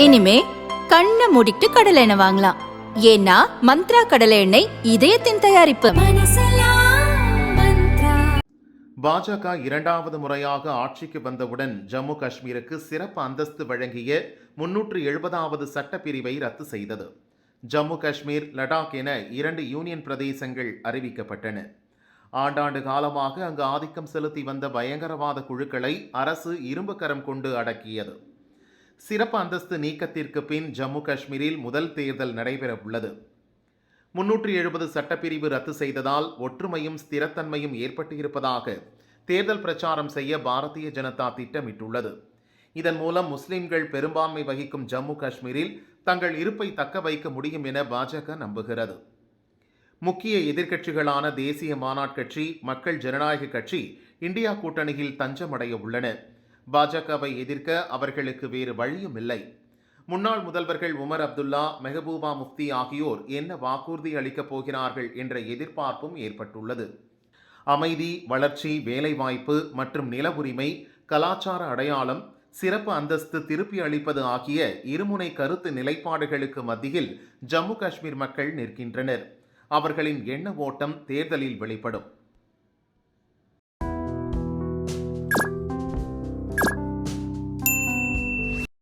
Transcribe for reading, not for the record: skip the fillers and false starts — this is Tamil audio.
இனிமே கண்ணை மூடிட்டு கடலை எண்ணெய் வாங்கலாம். ஏன்னா மந்த்ரா கடலை எண்ணெய் இதயத்தின் தயாரிப்பு. பாஜக இரண்டாவது முறையாக ஆட்சிக்கு வந்தவுடன் ஜம்மு காஷ்மீருக்கு சிறப்பு அந்தஸ்து வழங்கிய 370வது சட்டப்பிரிவை ரத்து செய்தது. ஜம்மு காஷ்மீர், லடாக் என 2 யூனியன் பிரதேசங்கள் அறிவிக்கப்பட்டன. ஆண்டாண்டு காலமாக அங்கு ஆதிக்கம் செலுத்தி வந்த பயங்கரவாத குழுக்களை அரசு இரும்பு கரம் கொண்டு அடக்கியது. சிறப்பு அந்தஸ்து நீக்கத்திற்கு பின் ஜம்மு காஷ்மீரில் முதல் தேர்தல் நடைபெற உள்ளது. 370 சட்டப்பிரிவு ரத்து செய்ததால் ஒற்றுமையும் ஸ்திரத்தன்மையும் ஏற்பட்டு இருப்பதாக தேர்தல் பிரச்சாரம் செய்ய பாரதிய ஜனதா திட்டமிட்டுள்ளது. இதன் மூலம் முஸ்லிம்கள் பெரும்பான்மை வகிக்கும் ஜம்மு காஷ்மீரில் தங்கள் இருப்பை தக்க வைக்க முடியும் என பாஜக நம்புகிறது. முக்கிய எதிர்க்கட்சிகளான தேசிய மாநாட்டு கட்சி, மக்கள் ஜனநாயக கட்சி இந்தியா கூட்டணியில் தஞ்சமடைய உள்ளன. பாஜகவை எதிர்க்க அவர்களுக்கு வேறு வழியும் இல்லை. முன்னாள் முதல்வர்கள் உமர் அப்துல்லா, மெஹபூபா முஃப்தி ஆகியோர் என்ன வாக்குறுதி அளிக்கப் போகிறார்கள் என்ற எதிர்பார்ப்பும் ஏற்பட்டுள்ளது. அமைதி, வளர்ச்சி, வேலைவாய்ப்பு மற்றும் நில உரிமை, கலாச்சார அடையாளம், சிறப்பு அந்தஸ்து திருப்பி அளிப்பது ஆகிய இருமுனை கருத்து நிலைப்பாடுகளுக்கு மத்தியில் ஜம்மு காஷ்மீர் மக்கள் நிற்கின்றனர். அவர்களின் எண்ண ஓட்டம் தேர்தலில் வெளிப்படும்.